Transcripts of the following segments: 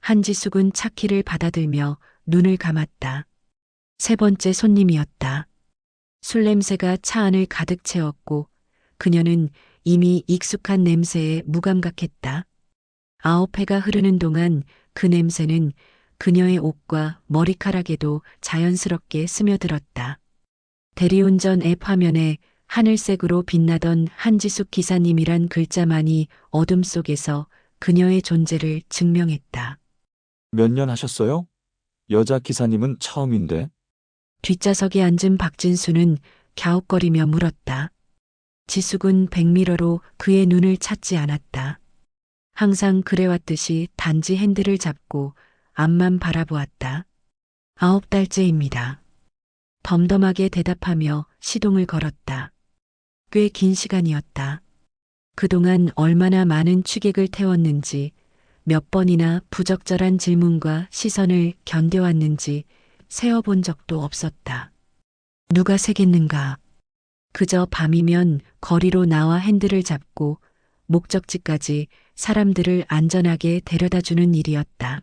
한지숙은 차키를 받아들며 눈을 감았다. 세 번째 손님이었다. 술 냄새가 차 안을 가득 채웠고 그녀는 이미 익숙한 냄새에 무감각했다. 9회가 흐르는 동안 그 냄새는 그녀의 옷과 머리카락에도 자연스럽게 스며들었다. 대리운전 앱 화면에 하늘색으로 빛나던 한지숙 기사님이란 글자만이 어둠 속에서 그녀의 존재를 증명했다. 몇 년 하셨어요? 여자 기사님은 처음인데. 뒷좌석에 앉은 박진수는 갸웃거리며 물었다. 지숙은 백미러로 그의 눈을 찾지 않았다. 항상 그래왔듯이 단지 핸들을 잡고 앞만 바라보았다. 9달째입니다. 덤덤하게 대답하며 시동을 걸었다. 꽤 긴 시간이었다. 그동안 얼마나 많은 취객을 태웠는지, 몇 번이나 부적절한 질문과 시선을 견뎌왔는지 세어본 적도 없었다. 누가 세겠는가? 그저 밤이면 거리로 나와 핸들을 잡고 목적지까지 사람들을 안전하게 데려다주는 일이었다.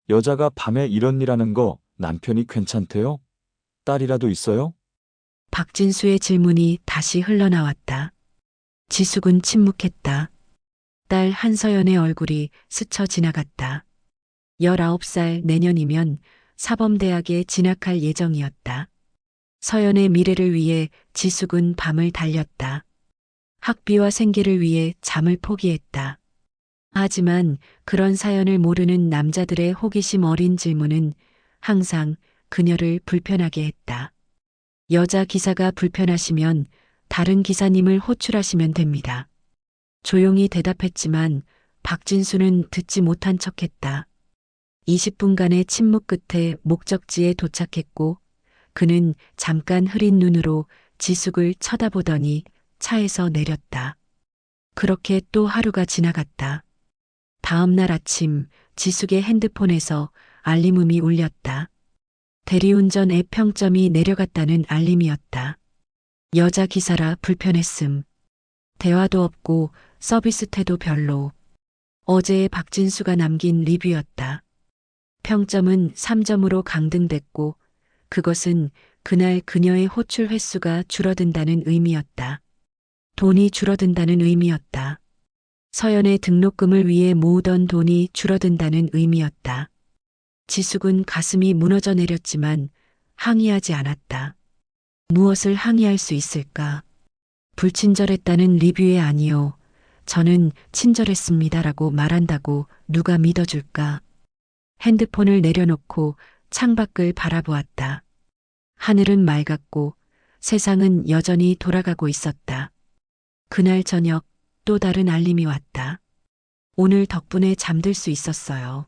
여자가 밤에 이런 일 하는 거 남편이 괜찮대요? 딸이라도 있어요? 박진수의 질문이 다시 흘러나왔다. 지숙은 침묵했다. 딸 한서연의 얼굴이 스쳐 지나갔다. 19살 내년이면 사범대학에 진학할 예정이었다. 서연의 미래를 위해 지숙은 밤을 달렸다. 학비와 생계를 위해 잠을 포기했다. 하지만 그런 사연을 모르는 남자들의 호기심 어린 질문은 항상 그녀를 불편하게 했다. 여자 기사가 불편하시면 다른 기사님을 호출하시면 됩니다. 조용히 대답했지만 박진수는 듣지 못한 척했다. 20분간의 침묵 끝에 목적지에 도착했고 그는 잠깐 흐린 눈으로 지숙을 쳐다보더니 차에서 내렸다. 그렇게 또 하루가 지나갔다. 다음 날 아침 지숙의 핸드폰에서 알림음이 울렸다. 대리운전 앱 평점이 내려갔다는 알림이었다. 여자 기사라 불편했음. 대화도 없고 서비스 태도 별로. 어제의 박진수가 남긴 리뷰였다. 평점은 3점으로 강등됐고 그것은 그날 그녀의 호출 횟수가 줄어든다는 의미였다. 돈이 줄어든다는 의미였다. 서연의 등록금을 위해 모으던 돈이 줄어든다는 의미였다. 지숙은 가슴이 무너져 내렸지만 항의하지 않았다. 무엇을 항의할 수 있을까? 불친절했다는 리뷰에 아니요. 저는 친절했습니다라고 말한다고 누가 믿어줄까? 핸드폰을 내려놓고 창밖을 바라보았다. 하늘은 맑았고 세상은 여전히 돌아가고 있었다. 그날 저녁 또 다른 알림이 왔다. 오늘 덕분에 잠들 수 있었어요.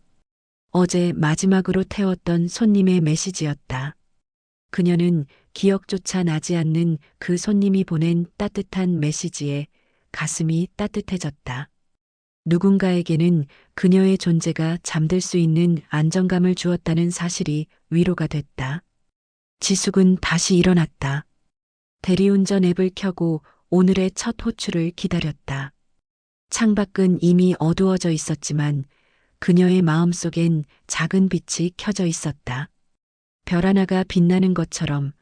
어제 마지막으로 태웠던 손님의 메시지였다. 그녀는 기억조차 나지 않는 그 손님이 보낸 따뜻한 메시지에 가슴이 따뜻해졌다. 누군가에게는 그녀의 존재가 잠들 수 있는 안정감을 주었다는 사실이 위로가 됐다. 지숙은 다시 일어났다. 대리운전 앱을 켜고 오늘의 첫 호출을 기다렸다. 창밖은 이미 어두워져 있었지만 그녀의 마음속엔 작은 빛이 켜져 있었다. 별 하나가 빛나는 것처럼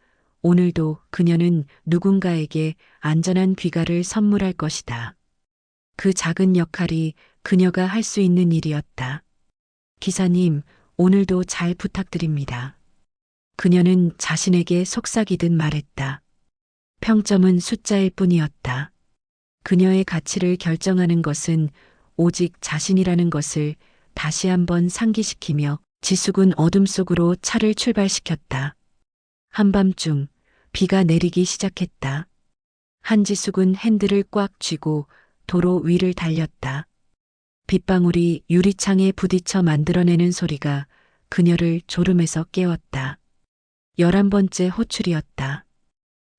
오늘도 그녀는 누군가에게 안전한 귀가를 선물할 것이다. 그 작은 역할이 그녀가 할 수 있는 일이었다. 기사님, 오늘도 잘 부탁드립니다. 그녀는 자신에게 속삭이듯 말했다. 평점은 숫자일 뿐이었다. 그녀의 가치를 결정하는 것은 오직 자신이라는 것을 다시 한번 상기시키며 지숙은 어둠 속으로 차를 출발시켰다. 한밤중 비가 내리기 시작했다. 한지숙은 핸들을 꽉 쥐고 도로 위를 달렸다. 빗방울이 유리창에 부딪혀 만들어내는 소리가 그녀를 졸음에서 깨웠다. 11번째 호출이었다.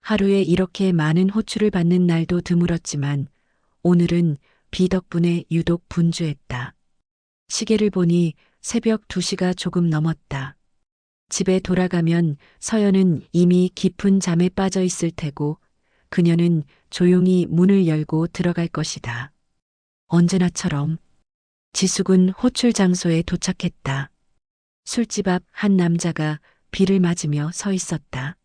하루에 이렇게 많은 호출을 받는 날도 드물었지만 오늘은 비 덕분에 유독 분주했다. 시계를 보니 새벽 2시가 조금 넘었다. 집에 돌아가면 서연은 이미 깊은 잠에 빠져 있을 테고 그녀는 조용히 문을 열고 들어갈 것이다. 언제나처럼 지숙은 호출 장소에 도착했다. 술집 앞 한 남자가 비를 맞으며 서 있었다.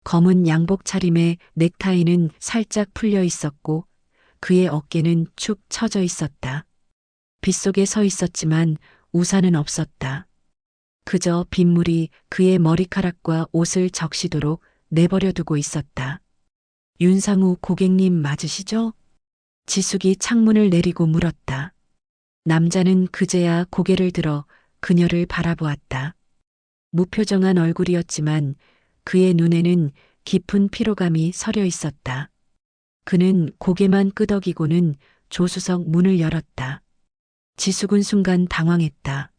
검은 양복 차림에 넥타이는 살짝 풀려 있었고 그의 어깨는 축 처져 있었다. 빗속에 서 있었지만 우산은 없었다. 그저 빗물이 그의 머리카락과 옷을 적시도록 내버려 두고 있었다. 윤상우 고객님 맞으시죠? 지숙이 창문을 내리고 물었다. 남자는 그제야 고개를 들어 그녀를 바라보았다. 무표정한 얼굴이었지만 그의 눈에는 깊은 피로감이 서려 있었다. 그는 고개만 끄덕이고는 조수석 문을 열었다. 지숙은 순간 당황했다.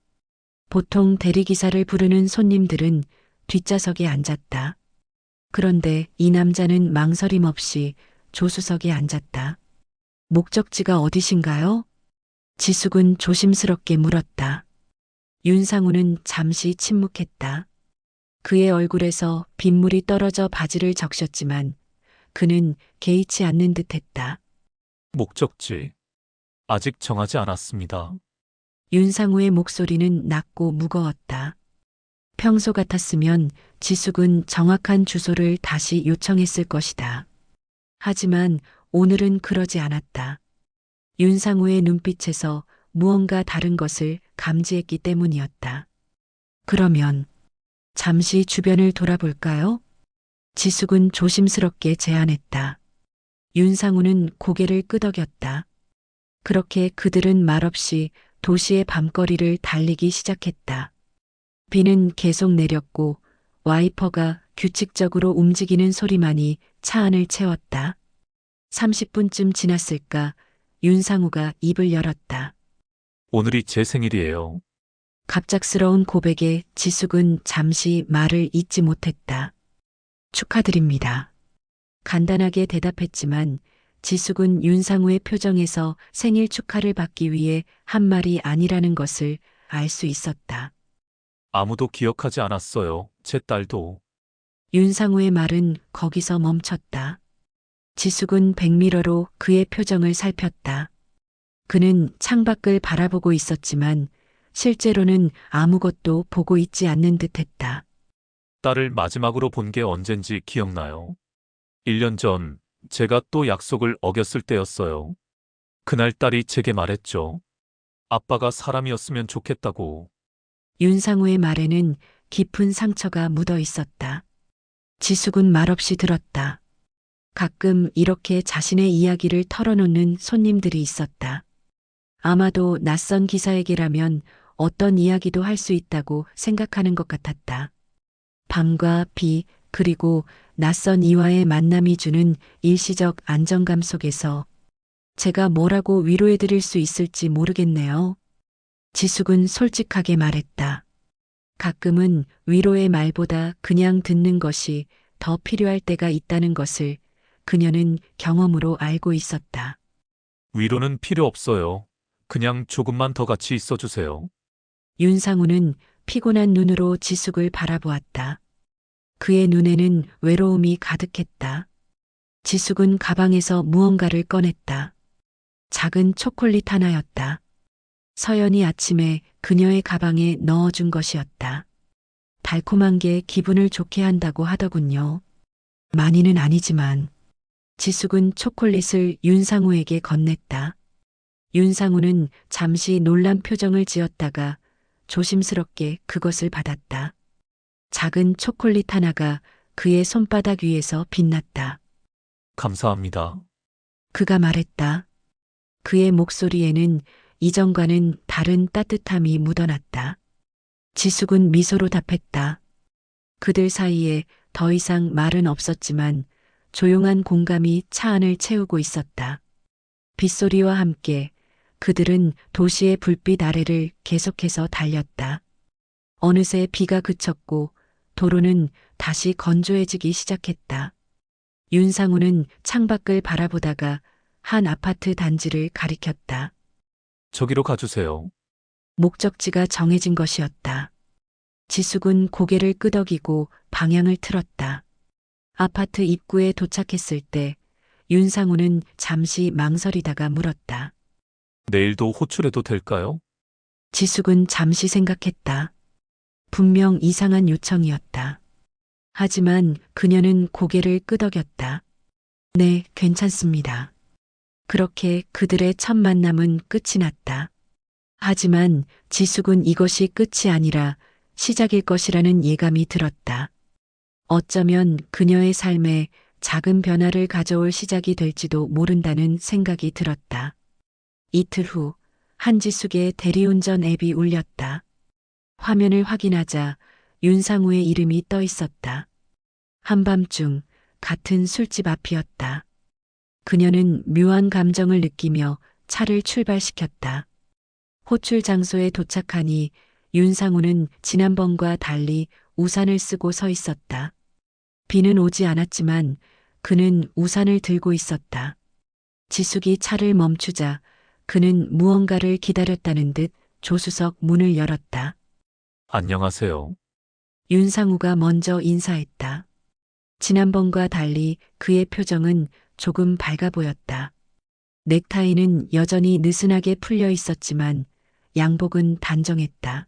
보통 대리기사를 부르는 손님들은 뒷좌석에 앉았다. 그런데 이 남자는 망설임 없이 조수석에 앉았다. 목적지가 어디신가요? 지숙은 조심스럽게 물었다. 윤상우는 잠시 침묵했다. 그의 얼굴에서 빗물이 떨어져 바지를 적셨지만 그는 개의치 않는 듯했다. 목적지. 아직 정하지 않았습니다. 윤상우의 목소리는 낮고 무거웠다. 평소 같았으면 지숙은 정확한 주소를 다시 요청했을 것이다. 하지만 오늘은 그러지 않았다. 윤상우의 눈빛에서 무언가 다른 것을 감지했기 때문이었다. 그러면 잠시 주변을 돌아볼까요? 지숙은 조심스럽게 제안했다. 윤상우는 고개를 끄덕였다. 그렇게 그들은 말없이 도시의 밤거리를 달리기 시작했다. 비는 계속 내렸고 와이퍼가 규칙적으로 움직이는 소리만이 차 안을 채웠다. 30분쯤 지났을까 윤상우가 입을 열었다. 오늘이 제 생일이에요. 갑작스러운 고백에 지숙은 잠시 말을 잇지 못했다. 축하드립니다. 간단하게 대답했지만 지숙은 윤상우의 표정에서 생일 축하를 받기 위해 한 말이 아니라는 것을 알 수 있었다. 아무도 기억하지 않았어요. 제 딸도. 윤상우의 말은 거기서 멈췄다. 지숙은 백미러로 그의 표정을 살폈다. 그는 창밖을 바라보고 있었지만 실제로는 아무것도 보고 있지 않는 듯했다. 딸을 마지막으로 본 게 언젠지 기억나요? 1년 전 제가 또 약속을 어겼을 때였어요. 그날 딸이 제게 말했죠. 아빠가 사람이었으면 좋겠다고. 윤상우의 말에는 깊은 상처가 묻어 있었다. 지숙은 말없이 들었다. 가끔 이렇게 자신의 이야기를 털어놓는 손님들이 있었다. 아마도 낯선 기사에게라면 어떤 이야기도 할 수 있다고 생각하는 것 같았다. 밤과 비, 그리고 낯선 이와의 만남이 주는 일시적 안정감 속에서 제가 뭐라고 위로해드릴 수 있을지 모르겠네요. 지숙은 솔직하게 말했다. 가끔은 위로의 말보다 그냥 듣는 것이 더 필요할 때가 있다는 것을 그녀는 경험으로 알고 있었다. 위로는 필요 없어요. 그냥 조금만 더 같이 있어주세요. 윤상우는 피곤한 눈으로 지숙을 바라보았다. 그의 눈에는 외로움이 가득했다. 지숙은 가방에서 무언가를 꺼냈다. 작은 초콜릿 하나였다. 서연이 아침에 그녀의 가방에 넣어준 것이었다. 달콤한 게 기분을 좋게 한다고 하더군요. 많이는 아니지만 지숙은 초콜릿을 윤상우에게 건넸다. 윤상우는 잠시 놀란 표정을 지었다가 조심스럽게 그것을 받았다. 작은 초콜릿 하나가 그의 손바닥 위에서 빛났다. 감사합니다. 그가 말했다. 그의 목소리에는 이전과는 다른 따뜻함이 묻어났다. 지숙은 미소로 답했다. 그들 사이에 더 이상 말은 없었지만 조용한 공감이 차 안을 채우고 있었다. 빗소리와 함께 그들은 도시의 불빛 아래를 계속해서 달렸다. 어느새 비가 그쳤고 도로는 다시 건조해지기 시작했다. 윤상우는 창밖을 바라보다가 한 아파트 단지를 가리켰다. 저기로 가주세요. 목적지가 정해진 것이었다. 지숙은 고개를 끄덕이고 방향을 틀었다. 아파트 입구에 도착했을 때 윤상우는 잠시 망설이다가 물었다. 내일도 호출해도 될까요? 지숙은 잠시 생각했다. 분명 이상한 요청이었다. 하지만 그녀는 고개를 끄덕였다. 네, 괜찮습니다. 그렇게 그들의 첫 만남은 끝이 났다. 하지만 지숙은 이것이 끝이 아니라 시작일 것이라는 예감이 들었다. 어쩌면 그녀의 삶에 작은 변화를 가져올 시작이 될지도 모른다는 생각이 들었다. 이틀 후 한지숙의 대리운전 앱이 울렸다. 화면을 확인하자 윤상우의 이름이 떠 있었다. 한밤중 같은 술집 앞이었다. 그녀는 묘한 감정을 느끼며 차를 출발시켰다. 호출 장소에 도착하니 윤상우는 지난번과 달리 우산을 쓰고 서 있었다. 비는 오지 않았지만 그는 우산을 들고 있었다. 지숙이 차를 멈추자 그는 무언가를 기다렸다는 듯 조수석 문을 열었다. 안녕하세요. 윤상우가 먼저 인사했다. 지난번과 달리 그의 표정은 조금 밝아 보였다. 넥타이는 여전히 느슨하게 풀려 있었지만 양복은 단정했다.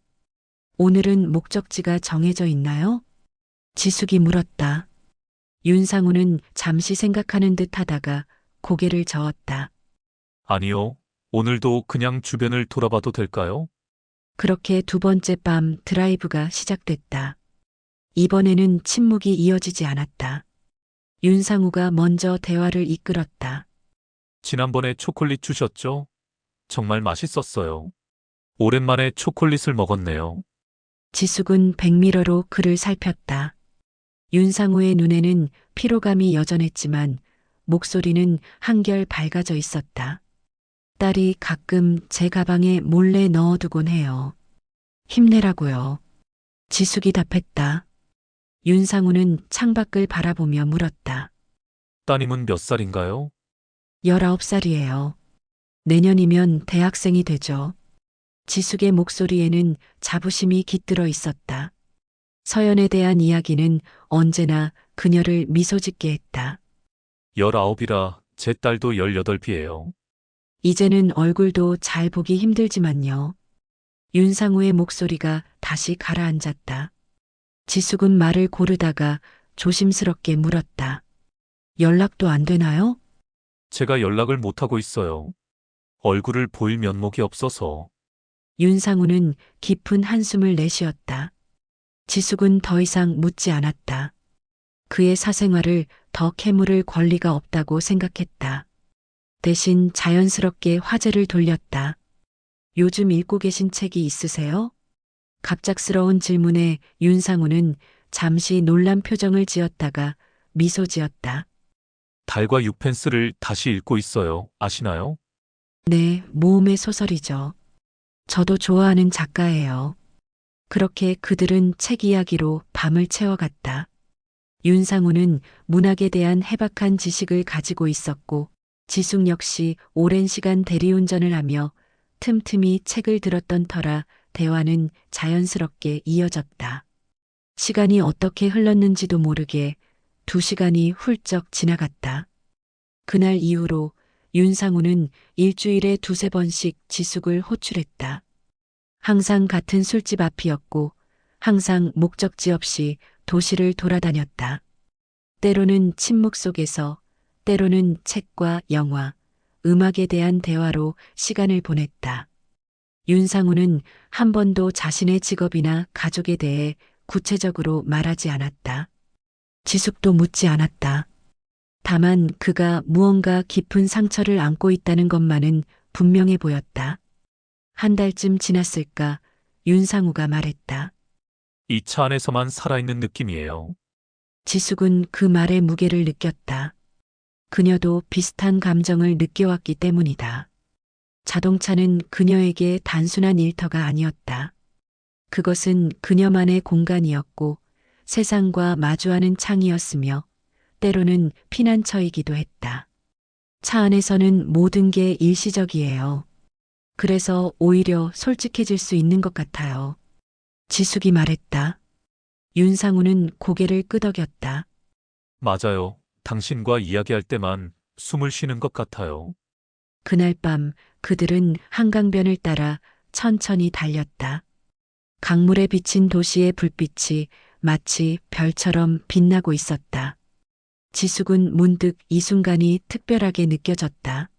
오늘은 목적지가 정해져 있나요? 지숙이 물었다. 윤상우는 잠시 생각하는 듯 하다가 고개를 저었다. 아니요. 오늘도 그냥 주변을 돌아봐도 될까요? 그렇게 두 번째 밤 드라이브가 시작됐다. 이번에는 침묵이 이어지지 않았다. 윤상우가 먼저 대화를 이끌었다. 지난번에 초콜릿 주셨죠? 정말 맛있었어요. 오랜만에 초콜릿을 먹었네요. 지숙은 백미러로 그를 살폈다. 윤상우의 눈에는 피로감이 여전했지만 목소리는 한결 밝아져 있었다. 딸이 가끔 제 가방에 몰래 넣어두곤 해요. 힘내라고요. 지숙이 답했다. 윤상우는 창밖을 바라보며 물었다. 따님은 몇 살인가요? 19살이에요. 내년이면 대학생이 되죠. 지숙의 목소리에는 자부심이 깃들어 있었다. 서연에 대한 이야기는 언제나 그녀를 미소 짓게 했다. 19이라 제 딸도 18이에요. 이제는 얼굴도 잘 보기 힘들지만요. 윤상우의 목소리가 다시 가라앉았다. 지숙은 말을 고르다가 조심스럽게 물었다. 연락도 안 되나요? 제가 연락을 못하고 있어요. 얼굴을 보일 면목이 없어서. 윤상우는 깊은 한숨을 내쉬었다. 지숙은 더 이상 묻지 않았다. 그의 사생활을 더 캐물을 권리가 없다고 생각했다. 대신 자연스럽게 화제를 돌렸다. 요즘 읽고 계신 책이 있으세요? 갑작스러운 질문에 윤상우는 잠시 놀란 표정을 지었다가 미소 지었다. 달과 육펜스를 다시 읽고 있어요. 아시나요? 네, 모험의 소설이죠. 저도 좋아하는 작가예요. 그렇게 그들은 책 이야기로 밤을 채워갔다. 윤상우는 문학에 대한 해박한 지식을 가지고 있었고 지숙 역시 오랜 시간 대리운전을 하며 틈틈이 책을 들었던 터라 대화는 자연스럽게 이어졌다. 시간이 어떻게 흘렀는지도 모르게 2시간이 훌쩍 지나갔다. 그날 이후로 윤상우는 일주일에 2~3번씩 지숙을 호출했다. 항상 같은 술집 앞이었고 항상 목적지 없이 도시를 돌아다녔다. 때로는 침묵 속에서, 때로는 책과 영화, 음악에 대한 대화로 시간을 보냈다. 윤상우는 한 번도 자신의 직업이나 가족에 대해 구체적으로 말하지 않았다. 지숙도 묻지 않았다. 다만 그가 무언가 깊은 상처를 안고 있다는 것만은 분명해 보였다. 한 달쯤 지났을까 윤상우가 말했다. 이 차 안에서만 살아있는 느낌이에요. 지숙은 그 말의 무게를 느꼈다. 그녀도 비슷한 감정을 느껴왔기 때문이다. 자동차는 그녀에게 단순한 일터가 아니었다. 그것은 그녀만의 공간이었고 세상과 마주하는 창이었으며 때로는 피난처이기도 했다. 차 안에서는 모든 게 일시적이에요. 그래서 오히려 솔직해질 수 있는 것 같아요. 지숙이 말했다. 윤상우는 고개를 끄덕였다. 맞아요. 당신과 이야기할 때만 숨을 쉬는 것 같아요. 그날 밤 그들은 한강변을 따라 천천히 달렸다. 강물에 비친 도시의 불빛이 마치 별처럼 빛나고 있었다. 지숙은 문득 이 순간이 특별하게 느껴졌다.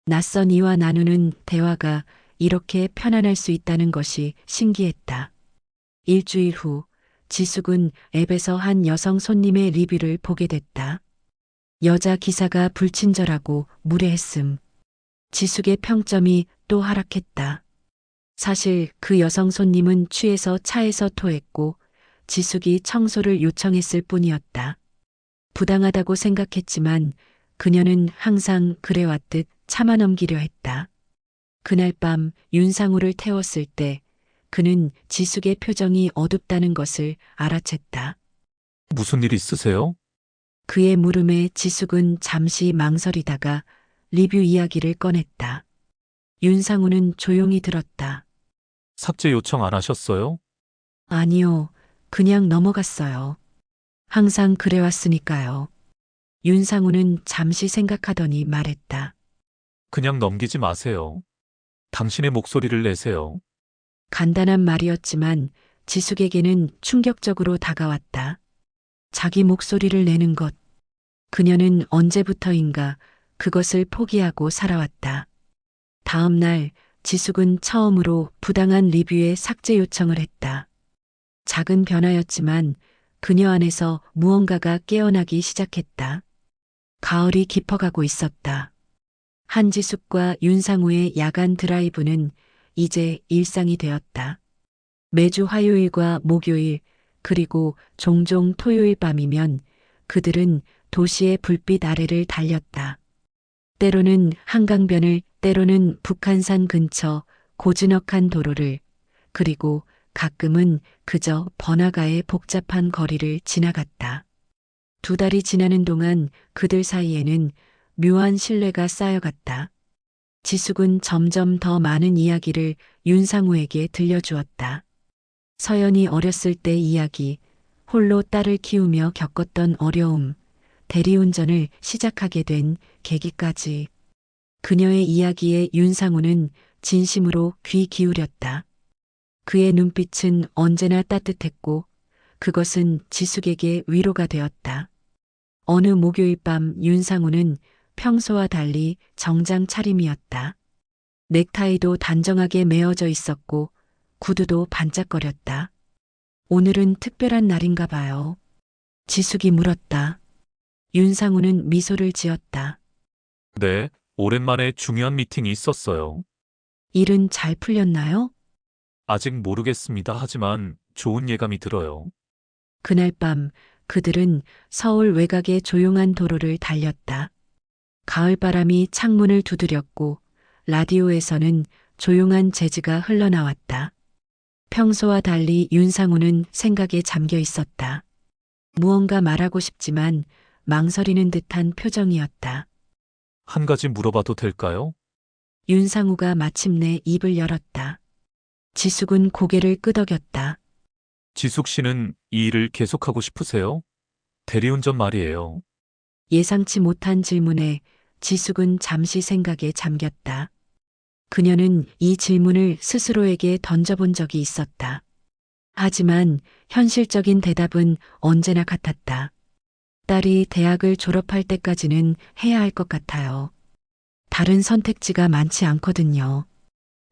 낯선 이와 나누는 대화가 이렇게 편안할 수 있다는 것이 신기했다. 일주일 후 지숙은 앱에서 한 여성 손님의 리뷰를 보게 됐다. 여자 기사가 불친절하고 무례했음. 지숙의 평점이 또 하락했다. 사실 그 여성 손님은 취해서 차에서 토했고 지숙이 청소를 요청했을 뿐이었다. 부당하다고 생각했지만 그녀는 항상 그래왔듯 참아 넘기려 했다. 그날 밤 윤상우를 태웠을 때 그는 지숙의 표정이 어둡다는 것을 알아챘다. 무슨 일 있으세요? 그의 물음에 지숙은 잠시 망설이다가 리뷰 이야기를 꺼냈다. 윤상우는 조용히 들었다. 삭제 요청 안 하셨어요? 아니요, 그냥 넘어갔어요. 항상 그래왔으니까요. 윤상우는 잠시 생각하더니 말했다. 그냥 넘기지 마세요. 당신의 목소리를 내세요. 간단한 말이었지만 지숙에게는 충격적으로 다가왔다. 자기 목소리를 내는 것. 그녀는 언제부터인가 그것을 포기하고 살아왔다. 다음 날 지숙은 처음으로 부당한 리뷰에 삭제 요청을 했다. 작은 변화였지만 그녀 안에서 무언가가 깨어나기 시작했다. 가을이 깊어가고 있었다. 한지숙과 윤상우의 야간 드라이브는 이제 일상이 되었다. 매주 화요일과 목요일 그리고 종종 토요일 밤이면 그들은 도시의 불빛 아래를 달렸다. 때로는 한강변을, 때로는 북한산 근처 고즈넉한 도로를, 그리고 가끔은 그저 번화가의 복잡한 거리를 지나갔다. 2달이 지나는 동안 그들 사이에는 묘한 신뢰가 쌓여갔다. 지숙은 점점 더 많은 이야기를 윤상우에게 들려주었다. 서연이 어렸을 때 이야기, 홀로 딸을 키우며 겪었던 어려움, 대리운전을 시작하게 된 계기까지. 그녀의 이야기에 윤상우는 진심으로 귀 기울였다. 그의 눈빛은 언제나 따뜻했고 그것은 지숙에게 위로가 되었다. 어느 목요일 밤 윤상우는 평소와 달리 정장 차림이었다. 넥타이도 단정하게 메어져 있었고 구두도 반짝거렸다. 오늘은 특별한 날인가 봐요. 지숙이 물었다. 윤상우는 미소를 지었다. 네, 오랜만에 중요한 미팅이 있었어요. 일은 잘 풀렸나요? 아직 모르겠습니다. 하지만 좋은 예감이 들어요. 그날 밤 그들은 서울 외곽의 조용한 도로를 달렸다. 가을바람이 창문을 두드렸고 라디오에서는 조용한 재즈가 흘러나왔다. 평소와 달리 윤상우는 생각에 잠겨 있었다. 무언가 말하고 싶지만 망설이는 듯한 표정이었다. 한 가지 물어봐도 될까요? 윤상우가 마침내 입을 열었다. 지숙은 고개를 끄덕였다. 지숙 씨는 이 일을 계속하고 싶으세요? 대리운전 말이에요. 예상치 못한 질문에 지숙은 잠시 생각에 잠겼다. 그녀는 이 질문을 스스로에게 던져본 적이 있었다. 하지만 현실적인 대답은 언제나 같았다. 딸이 대학을 졸업할 때까지는 해야 할 것 같아요. 다른 선택지가 많지 않거든요.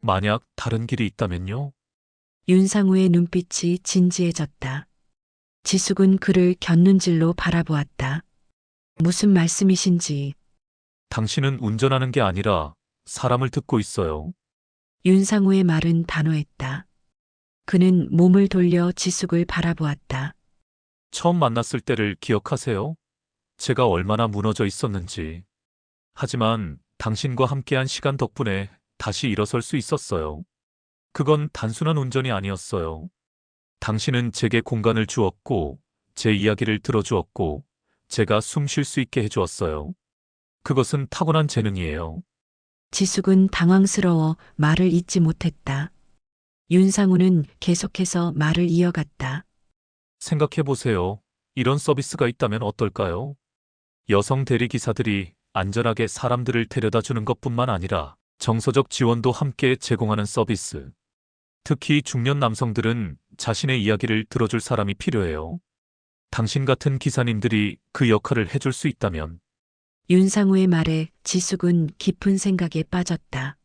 만약 다른 길이 있다면요? 윤상우의 눈빛이 진지해졌다. 지숙은 그를 곁눈질로 바라보았다. 무슨 말씀이신지. 당신은 운전하는 게 아니라 사람을 듣고 있어요. 윤상우의 말은 단호했다. 그는 몸을 돌려 지숙을 바라보았다. 처음 만났을 때를 기억하세요? 제가 얼마나 무너져 있었는지. 하지만 당신과 함께한 시간 덕분에 다시 일어설 수 있었어요. 그건 단순한 운전이 아니었어요. 당신은 제게 공간을 주었고, 제 이야기를 들어주었고, 제가 숨 쉴 수 있게 해주었어요. 그것은 타고난 재능이에요. 지숙은 당황스러워 말을 잇지 못했다. 윤상우는 계속해서 말을 이어갔다. 생각해보세요. 이런 서비스가 있다면 어떨까요? 여성 대리기사들이 안전하게 사람들을 데려다 주는 것뿐만 아니라 정서적 지원도 함께 제공하는 서비스. 특히 중년 남성들은 자신의 이야기를 들어줄 사람이 필요해요. 당신 같은 기사님들이 그 역할을 해줄 수 있다면. 윤상우의 말에 지숙은 깊은 생각에 빠졌다.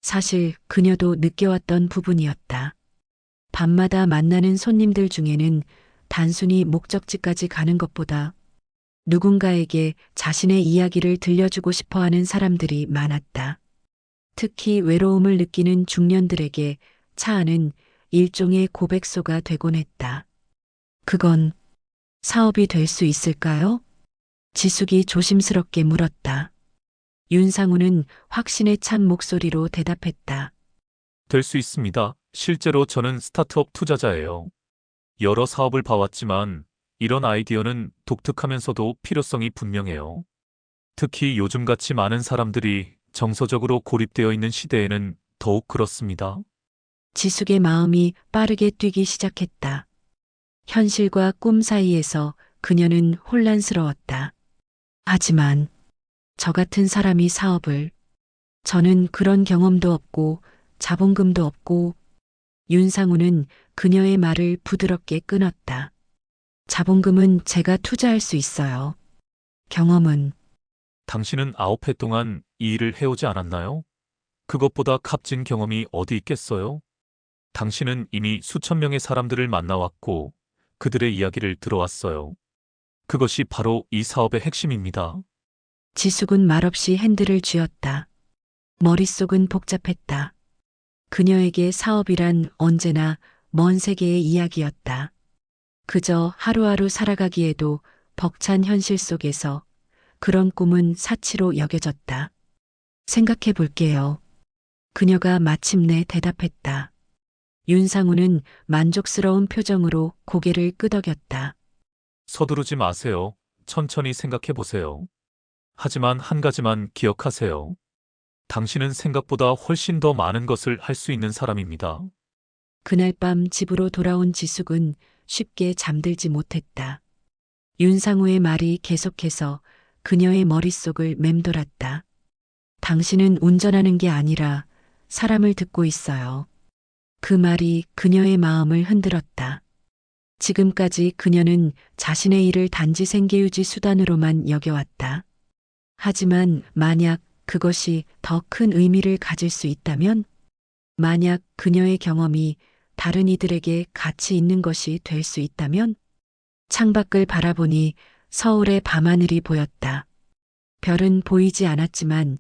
사실 그녀도 느껴왔던 부분이었다. 밤마다 만나는 손님들 중에는 단순히 목적지까지 가는 것보다 누군가에게 자신의 이야기를 들려주고 싶어 하는 사람들이 많았다. 특히 외로움을 느끼는 중년들에게 차 안은 일종의 고백소가 되곤 했다. 그건 사업이 될 수 있을까요? 지숙이 조심스럽게 물었다. 윤상우는 확신에 찬 목소리로 대답했다. 될 수 있습니다. 실제로 저는 스타트업 투자자예요. 여러 사업을 봐왔지만 이런 아이디어는 독특하면서도 필요성이 분명해요. 특히 요즘같이 많은 사람들이 정서적으로 고립되어 있는 시대에는 더욱 그렇습니다. 지숙의 마음이 빠르게 뛰기 시작했다. 현실과 꿈 사이에서 그녀는 혼란스러웠다. 하지만 저 같은 사람이 사업을, 저는 그런 경험도 없고 자본금도 없고. 윤상우는 그녀의 말을 부드럽게 끊었다. 자본금은 제가 투자할 수 있어요. 경험은 당신은 9회 동안 이 일을 해오지 않았나요? 그것보다 값진 경험이 어디 있겠어요? 당신은 이미 수천 명의 사람들을 만나왔고 그들의 이야기를 들어왔어요. 그것이 바로 이 사업의 핵심입니다. 지숙은 말없이 핸들을 쥐었다. 머릿속은 복잡했다. 그녀에게 사업이란 언제나 먼 세계의 이야기였다. 그저 하루하루 살아가기에도 벅찬 현실 속에서 그런 꿈은 사치로 여겨졌다. 생각해 볼게요. 그녀가 마침내 대답했다. 윤상우는 만족스러운 표정으로 고개를 끄덕였다. 서두르지 마세요. 천천히 생각해 보세요. 하지만 한 가지만 기억하세요. 당신은 생각보다 훨씬 더 많은 것을 할 수 있는 사람입니다. 그날 밤 집으로 돌아온 지숙은 쉽게 잠들지 못했다. 윤상우의 말이 계속해서 그녀의 머릿속을 맴돌았다. 당신은 운전하는 게 아니라 사람을 듣고 있어요. 그 말이 그녀의 마음을 흔들었다. 지금까지 그녀는 자신의 일을 단지 생계유지 수단으로만 여겨왔다. 하지만 만약 그것이 더 큰 의미를 가질 수 있다면, 만약 그녀의 경험이 다른 이들에게 가치 있는 것이 될 수 있다면. 창밖을 바라보니 서울의 밤하늘이 보였다. 별은 보이지 않았지만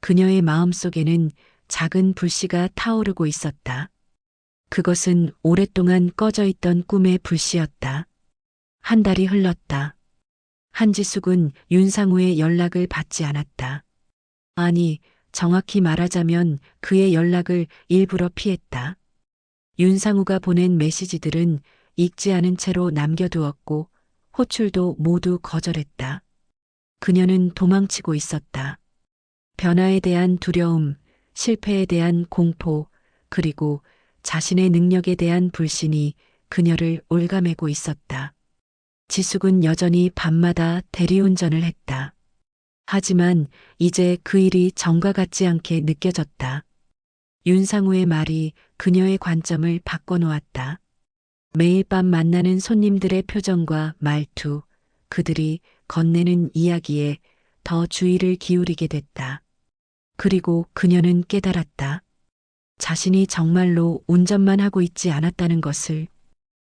그녀의 마음속에는 작은 불씨가 타오르고 있었다. 그것은 오랫동안 꺼져 있던 꿈의 불씨였다. 한 달이 흘렀다. 한지숙은 윤상우의 연락을 받지 않았다. 아니, 정확히 말하자면 그의 연락을 일부러 피했다. 윤상우가 보낸 메시지들은 읽지 않은 채로 남겨두었고 호출도 모두 거절했다. 그녀는 도망치고 있었다. 변화에 대한 두려움, 실패에 대한 공포, 그리고 자신의 능력에 대한 불신이 그녀를 올가매고 있었다. 지숙은 여전히 밤마다 대리운전을 했다. 하지만 이제 그 일이 전과 같지 않게 느껴졌다. 윤상우의 말이 그녀의 관점을 바꿔놓았다. 매일 밤 만나는 손님들의 표정과 말투, 그들이 건네는 이야기에 더 주의를 기울이게 됐다. 그리고 그녀는 깨달았다. 자신이 정말로 운전만 하고 있지 않았다는 것을.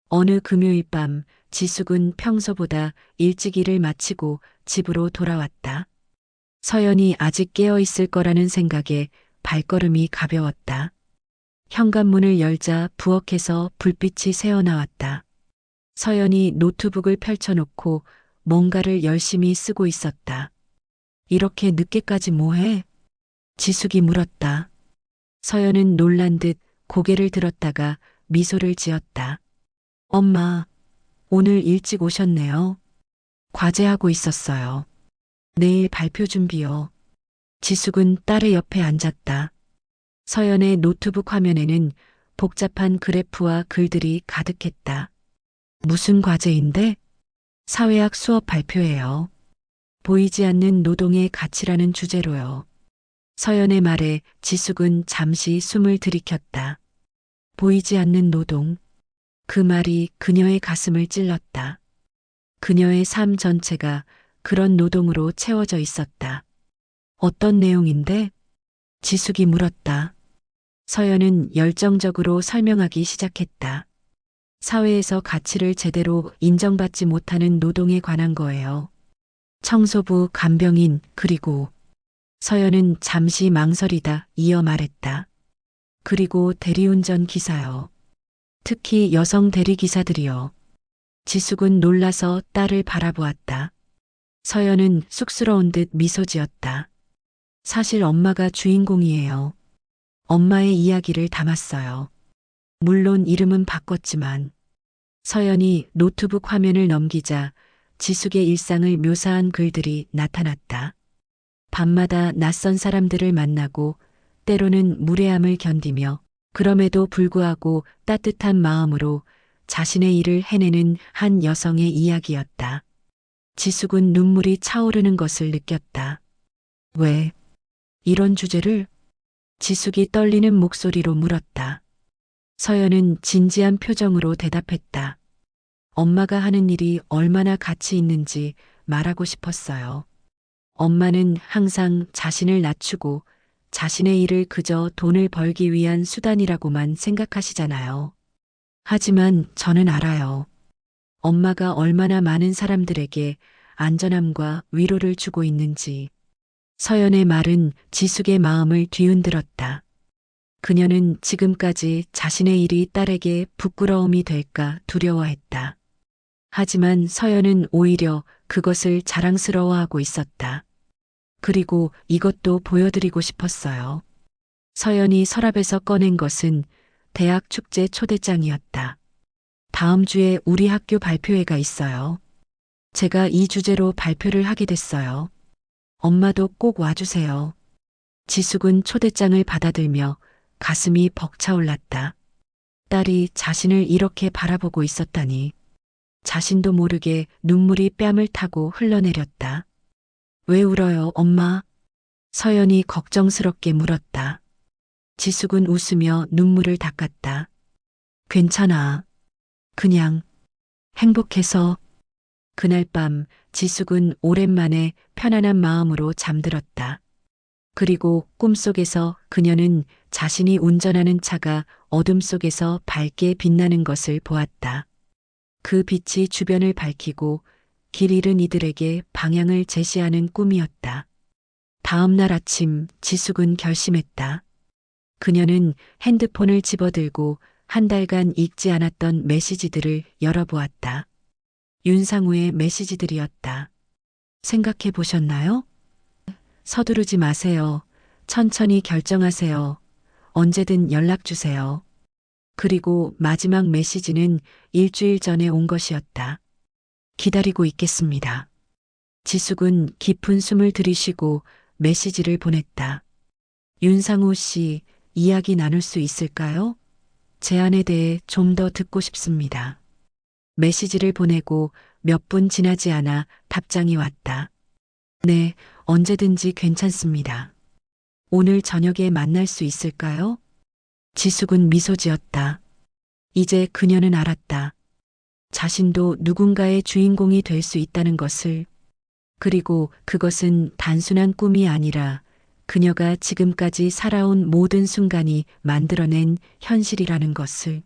어느 금요일 밤 지숙은 평소보다 일찍 일을 마치고 집으로 돌아왔다. 서연이 아직 깨어 있을 거라는 생각에 발걸음이 가벼웠다. 현관문을 열자 부엌에서 불빛이 새어나왔다. 서연이 노트북을 펼쳐놓고 뭔가를 열심히 쓰고 있었다. 이렇게 늦게까지 뭐해? 지숙이 물었다. 서연은 놀란 듯 고개를 들었다가 미소를 지었다. 엄마, 오늘 일찍 오셨네요. 과제하고 있었어요. 내일 발표 준비요. 지숙은 딸의 옆에 앉았다. 서연의 노트북 화면에는 복잡한 그래프와 글들이 가득했다. 무슨 과제인데? 사회학 수업 발표예요. 보이지 않는 노동의 가치라는 주제로요. 서연의 말에 지숙은 잠시 숨을 들이켰다. 보이지 않는 노동. 그 말이 그녀의 가슴을 찔렀다. 그녀의 삶 전체가 그런 노동으로 채워져 있었다. 어떤 내용인데? 지숙이 물었다. 서연은 열정적으로 설명하기 시작했다. 사회에서 가치를 제대로 인정받지 못하는 노동에 관한 거예요. 청소부, 간병인, 그리고 서연은 잠시 망설이다 이어 말했다. 그리고 대리운전 기사요. 특히 여성 대리기사들이요. 지숙은 놀라서 딸을 바라보았다. 서연은 쑥스러운 듯 미소 지었다. 사실 엄마가 주인공이에요. 엄마의 이야기를 담았어요. 물론 이름은 바꿨지만. 서연이 노트북 화면을 넘기자 지숙의 일상을 묘사한 글들이 나타났다. 밤마다 낯선 사람들을 만나고 때로는 무례함을 견디며 그럼에도 불구하고 따뜻한 마음으로 자신의 일을 해내는 한 여성의 이야기였다. 지숙은 눈물이 차오르는 것을 느꼈다. 왜 이런 주제를? 지숙이 떨리는 목소리로 물었다. 서연은 진지한 표정으로 대답했다. 엄마가 하는 일이 얼마나 가치 있는지 말하고 싶었어요. 엄마는 항상 자신을 낮추고 자신의 일을 그저 돈을 벌기 위한 수단이라고만 생각하시잖아요. 하지만 저는 알아요. 엄마가 얼마나 많은 사람들에게 안전함과 위로를 주고 있는지. 서연의 말은 지숙의 마음을 뒤흔들었다. 그녀는 지금까지 자신의 일이 딸에게 부끄러움이 될까 두려워했다. 하지만 서연은 오히려 그것을 자랑스러워하고 있었다. 그리고 이것도 보여드리고 싶었어요. 서연이 서랍에서 꺼낸 것은 대학 축제 초대장이었다. 다음 주에 우리 학교 발표회가 있어요. 제가 이 주제로 발표를 하게 됐어요. 엄마도 꼭 와주세요. 지숙은 초대장을 받아들며 가슴이 벅차올랐다. 딸이 자신을 이렇게 바라보고 있었다니. 자신도 모르게 눈물이 뺨을 타고 흘러내렸다. 왜 울어요, 엄마? 서연이 걱정스럽게 물었다. 지숙은 웃으며 눈물을 닦았다. 괜찮아. 그냥 행복해서. 그날 밤 지숙은 오랜만에 편안한 마음으로 잠들었다. 그리고 꿈속에서 그녀는 자신이 운전하는 차가 어둠 속에서 밝게 빛나는 것을 보았다. 그 빛이 주변을 밝히고 길 잃은 이들에게 방향을 제시하는 꿈이었다. 다음 날 아침 지숙은 결심했다. 그녀는 핸드폰을 집어들고 한 달간 읽지 않았던 메시지들을 열어보았다. 윤상우의 메시지들이었다. 생각해 보셨나요? 서두르지 마세요. 천천히 결정하세요. 언제든 연락 주세요. 그리고 마지막 메시지는 일주일 전에 온 것이었다. 기다리고 있겠습니다. 지숙은 깊은 숨을 들이쉬고 메시지를 보냈다. 윤상우 씨, 이야기 나눌 수 있을까요? 제안에 대해 좀 더 듣고 싶습니다. 메시지를 보내고 몇 분 지나지 않아 답장이 왔다. 네, 언제든지 괜찮습니다. 오늘 저녁에 만날 수 있을까요? 지숙은 미소 지었다. 이제 그녀는 알았다. 자신도 누군가의 주인공이 될 수 있다는 것을. 그리고 그것은 단순한 꿈이 아니라 그녀가 지금까지 살아온 모든 순간이 만들어낸 현실이라는 것을.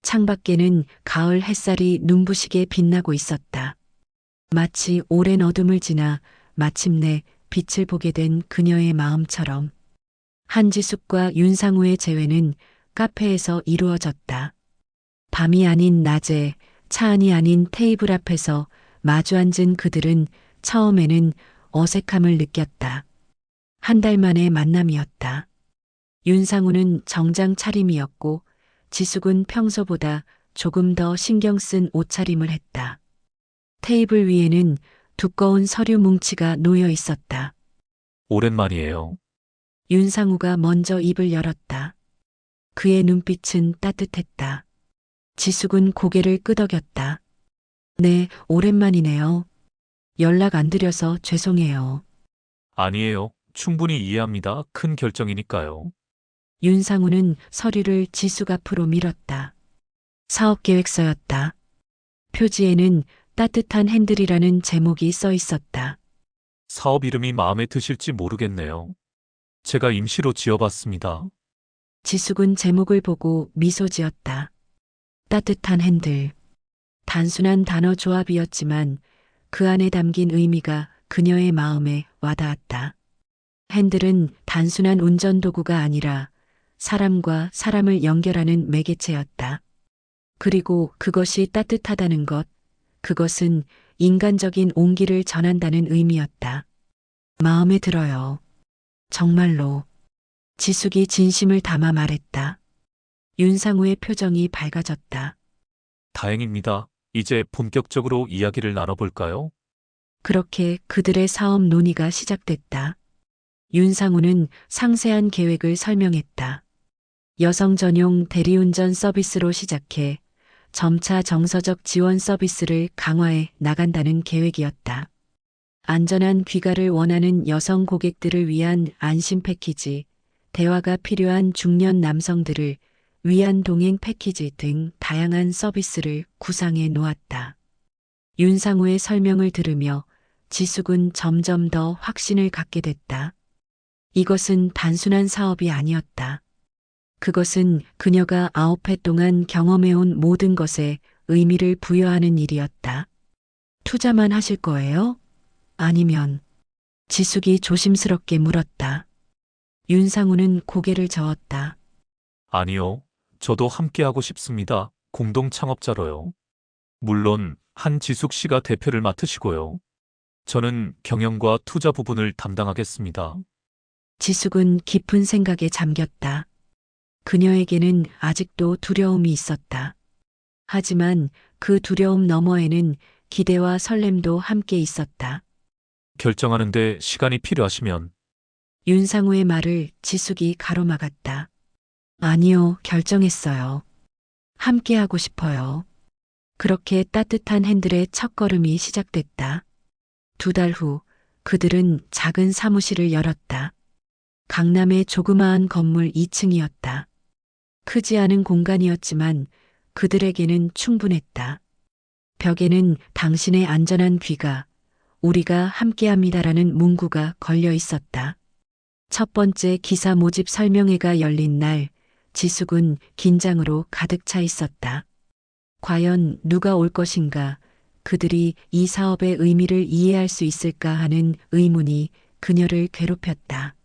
창밖에는 가을 햇살이 눈부시게 빛나고 있었다. 마치 오랜 어둠을 지나 마침내 빛을 보게 된 그녀의 마음처럼. 한지숙과 윤상우의 재회는 카페에서 이루어졌다. 밤이 아닌 낮에 차 안이 아닌 테이블 앞에서 마주 앉은 그들은 처음에는 어색함을 느꼈다. 한 달 만의 만남이었다. 윤상우는 정장 차림이었고 지숙은 평소보다 조금 더 신경 쓴 옷차림을 했다. 테이블 위에는 두꺼운 서류 뭉치가 놓여 있었다. 오랜만이에요. 윤상우가 먼저 입을 열었다. 그의 눈빛은 따뜻했다. 지숙은 고개를 끄덕였다. 네, 오랜만이네요. 연락 안 드려서 죄송해요. 아니에요. 충분히 이해합니다. 큰 결정이니까요. 윤상우는 서류를 지숙 앞으로 밀었다. 사업계획서였다. 표지에는 따뜻한 핸들이라는 제목이 써 있었다. 사업 이름이 마음에 드실지 모르겠네요. 제가 임시로 지어봤습니다. 지숙은 제목을 보고 미소 지었다. 따뜻한 핸들. 단순한 단어 조합이었지만 그 안에 담긴 의미가 그녀의 마음에 와닿았다. 핸들은 단순한 운전 도구가 아니라 사람과 사람을 연결하는 매개체였다. 그리고 그것이 따뜻하다는 것, 그것은 인간적인 온기를 전한다는 의미였다. 마음에 들어요. 정말로. 지숙이 진심을 담아 말했다. 윤상우의 표정이 밝아졌다. 다행입니다. 이제 본격적으로 이야기를 나눠볼까요? 그렇게 그들의 사업 논의가 시작됐다. 윤상우는 상세한 계획을 설명했다. 여성 전용 대리운전 서비스로 시작해 점차 정서적 지원 서비스를 강화해 나간다는 계획이었다. 안전한 귀가를 원하는 여성 고객들을 위한 안심 패키지, 대화가 필요한 중년 남성들을 위한 동행 패키지 등 다양한 서비스를 구상해 놓았다. 윤상우의 설명을 들으며 지숙은 점점 더 확신을 갖게 됐다. 이것은 단순한 사업이 아니었다. 그것은 그녀가 9회 동안 경험해온 모든 것에 의미를 부여하는 일이었다. 투자만 하실 거예요? 아니면? 지숙이 조심스럽게 물었다. 윤상우는 고개를 저었다. 아니요. 저도 함께하고 싶습니다. 공동 창업자로요. 물론 한지숙 씨가 대표를 맡으시고요. 저는 경영과 투자 부분을 담당하겠습니다. 지숙은 깊은 생각에 잠겼다. 그녀에게는 아직도 두려움이 있었다. 하지만 그 두려움 너머에는 기대와 설렘도 함께 있었다. 결정하는데 시간이 필요하시면 윤상우의 말을 지숙이 가로막았다. 아니요, 결정했어요. 함께하고 싶어요. 그렇게 따뜻한 핸들의 첫걸음이 시작됐다. 2달 후 그들은 작은 사무실을 열었다. 강남의 조그마한 건물 2층이었다. 크지 않은 공간이었지만 그들에게는 충분했다. 벽에는 당신의 안전한 귀가, 우리가 함께합니다라는 문구가 걸려 있었다. 첫 번째 기사 모집 설명회가 열린 날, 지숙은 긴장으로 가득 차 있었다. 과연 누가 올 것인가, 그들이 이 사업의 의미를 이해할 수 있을까 하는 의문이 그녀를 괴롭혔다.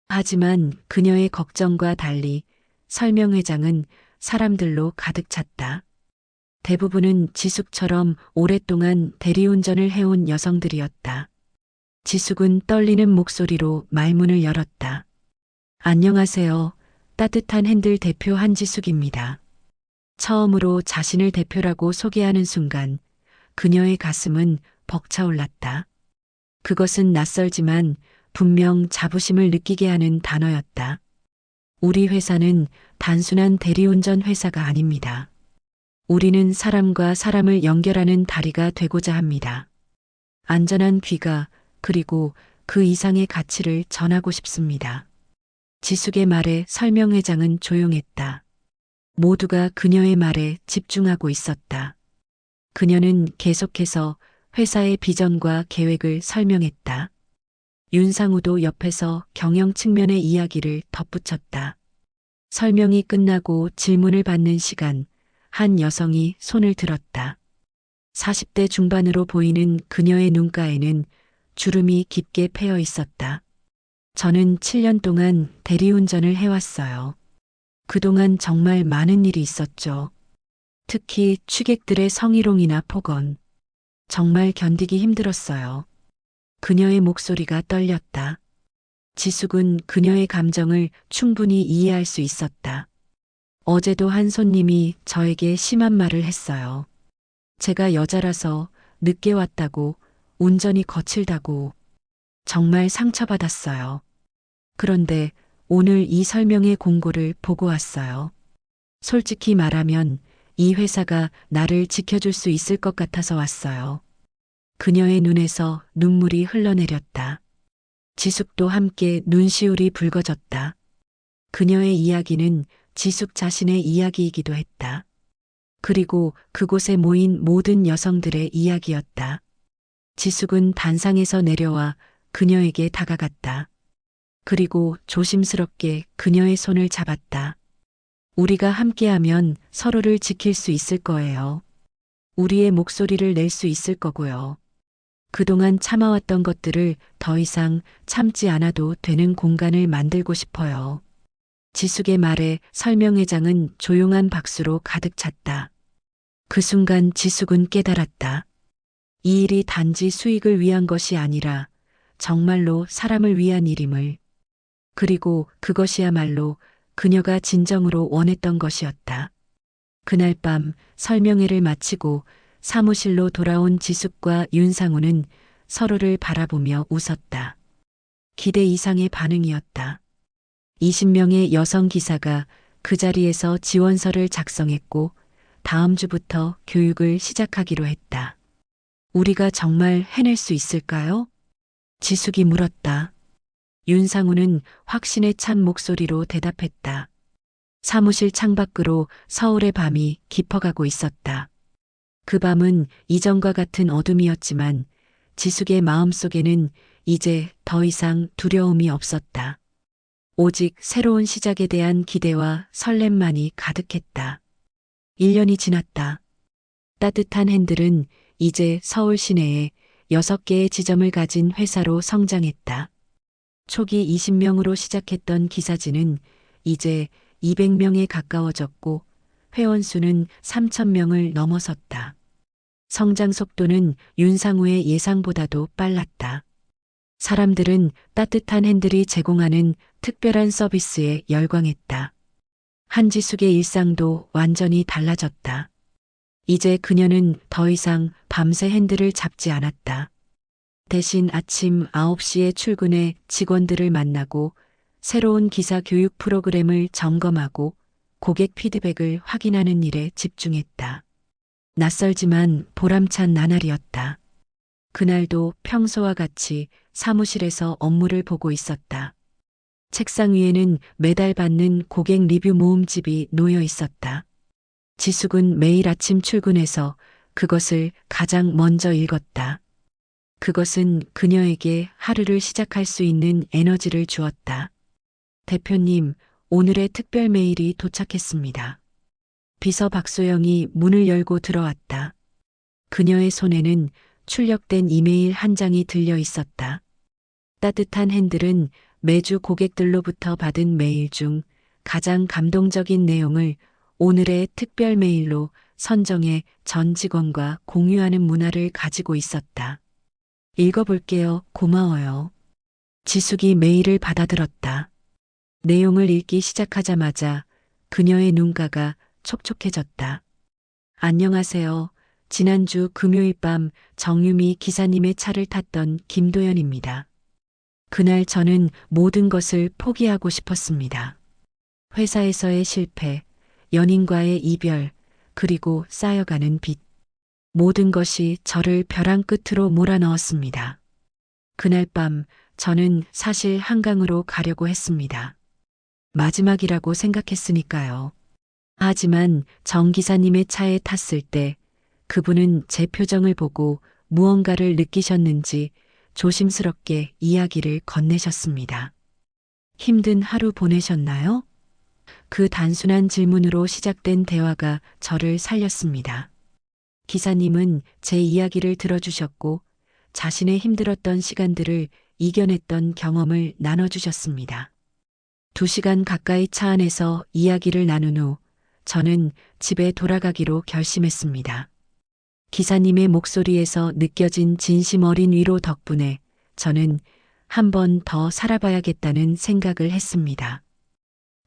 하지만 그녀의 걱정과 달리 설명회장은 사람들로 가득 찼다. 대부분은 지숙처럼 오랫동안 대리운전을 해온 여성들이었다. 지숙은 떨리는 목소리로 말문을 열었다. 안녕하세요. 따뜻한 핸들 대표 한지숙입니다. 처음으로 자신을 대표라고 소개하는 순간 그녀의 가슴은 벅차올랐다. 그것은 낯설지만 분명 자부심을 느끼게 하는 단어였다. 우리 회사는 단순한 대리운전 회사가 아닙니다. 우리는 사람과 사람을 연결하는 다리가 되고자 합니다. 안전한 귀가 그리고 그 이상의 가치를 전하고 싶습니다. 지숙의 말에 설명회장은 조용했다. 모두가 그녀의 말에 집중하고 있었다. 그녀는 계속해서 회사의 비전과 계획을 설명했다. 윤상우도 옆에서 경영 측면의 이야기를 덧붙였다. 설명이 끝나고 질문을 받는 시간, 한 여성이 손을 들었다. 40대 중반으로 보이는 그녀의 눈가에는 주름이 깊게 패여 있었다. 저는 7년 동안 대리운전을 해왔어요. 그동안 정말 많은 일이 있었죠. 특히 취객들의 성희롱이나 폭언. 정말 견디기 힘들었어요. 그녀의 목소리가 떨렸다. 지숙은 그녀의 감정을 충분히 이해할 수 있었다. 어제도 한 손님이 저에게 심한 말을 했어요. 제가 여자라서 늦게 왔다고, 운전이 거칠다고. 정말 상처받았어요. 그런데 오늘 이 설명의 공고를 보고 왔어요. 솔직히 말하면 이 회사가 나를 지켜줄 수 있을 것 같아서 왔어요. 그녀의 눈에서 눈물이 흘러내렸다. 지숙도 함께 눈시울이 붉어졌다. 그녀의 이야기는 지숙 자신의 이야기이기도 했다. 그리고 그곳에 모인 모든 여성들의 이야기였다. 지숙은 단상에서 내려와 그녀에게 다가갔다. 그리고 조심스럽게 그녀의 손을 잡았다. 우리가 함께하면 서로를 지킬 수 있을 거예요. 우리의 목소리를 낼 수 있을 거고요. 그동안 참아왔던 것들을 더 이상 참지 않아도 되는 공간을 만들고 싶어요. 지숙의 말에 설명회장은 조용한 박수로 가득 찼다. 그 순간 지숙은 깨달았다. 이 일이 단지 수익을 위한 것이 아니라 정말로 사람을 위한 일임을. 그리고 그것이야말로 그녀가 진정으로 원했던 것이었다. 그날 밤 설명회를 마치고 사무실로 돌아온 지숙과 윤상우는 서로를 바라보며 웃었다. 기대 이상의 반응이었다. 20명의 여성 기사가 그 자리에서 지원서를 작성했고 다음 주부터 교육을 시작하기로 했다. 우리가 정말 해낼 수 있을까요? 지숙이 물었다. 윤상우는 확신에 찬 목소리로 대답했다. 사무실 창밖으로 서울의 밤이 깊어가고 있었다. 그 밤은 이전과 같은 어둠이었지만 지숙의 마음속에는 이제 더 이상 두려움이 없었다. 오직 새로운 시작에 대한 기대와 설렘만이 가득했다. 1년이 지났다. 따뜻한 핸들은 이제 서울 시내에 6개의 지점을 가진 회사로 성장했다. 초기 20명으로 시작했던 기사진은 이제 200명에 가까워졌고 회원 수는 3,000명을 넘어섰다. 성장 속도는 윤상우의 예상보다도 빨랐다. 사람들은 따뜻한 핸들이 제공하는 특별한 서비스에 열광했다. 한지숙의 일상도 완전히 달라졌다. 이제 그녀는 더 이상 밤새 핸들을 잡지 않았다. 대신 아침 9시에 출근해 직원들을 만나고 새로운 기사 교육 프로그램을 점검하고 고객 피드백을 확인하는 일에 집중했다. 낯설지만 보람찬 나날이었다. 그날도 평소와 같이 사무실에서 업무를 보고 있었다. 책상 위에는 매달 받는 고객 리뷰 모음집이 놓여 있었다. 지숙은 매일 아침 출근해서 그것을 가장 먼저 읽었다. 그것은 그녀에게 하루를 시작할 수 있는 에너지를 주었다. 대표님, 오늘의 특별 메일이 도착했습니다. 비서 박소영이 문을 열고 들어왔다. 그녀의 손에는 출력된 이메일 한 장이 들려 있었다. 따뜻한 핸들은 매주 고객들로부터 받은 메일 중 가장 감동적인 내용을 오늘의 특별 메일로 선정해 전 직원과 공유하는 문화를 가지고 있었다. 읽어볼게요. 고마워요. 지숙이 메일을 받아들었다. 내용을 읽기 시작하자마자 그녀의 눈가가 촉촉해졌다. 안녕하세요. 지난주 금요일 밤 정유미 기사님의 차를 탔던 김도연입니다. 그날 저는 모든 것을 포기하고 싶었습니다. 회사에서의 실패, 연인과의 이별, 그리고 쌓여가는 빚. 모든 것이 저를 벼랑 끝으로 몰아넣었습니다. 그날 밤 저는 사실 한강으로 가려고 했습니다. 마지막이라고 생각했으니까요. 하지만 정 기사님의 차에 탔을 때 그분은 제 표정을 보고 무언가를 느끼셨는지 조심스럽게 이야기를 건네셨습니다. 힘든 하루 보내셨나요? 그 단순한 질문으로 시작된 대화가 저를 살렸습니다. 기사님은 제 이야기를 들어주셨고 자신의 힘들었던 시간들을 이겨냈던 경험을 나눠주셨습니다. 2시간 가까이 차 안에서 이야기를 나눈 후 저는 집에 돌아가기로 결심했습니다. 기사님의 목소리에서 느껴진 진심 어린 위로 덕분에 저는 한 번 더 살아봐야겠다는 생각을 했습니다.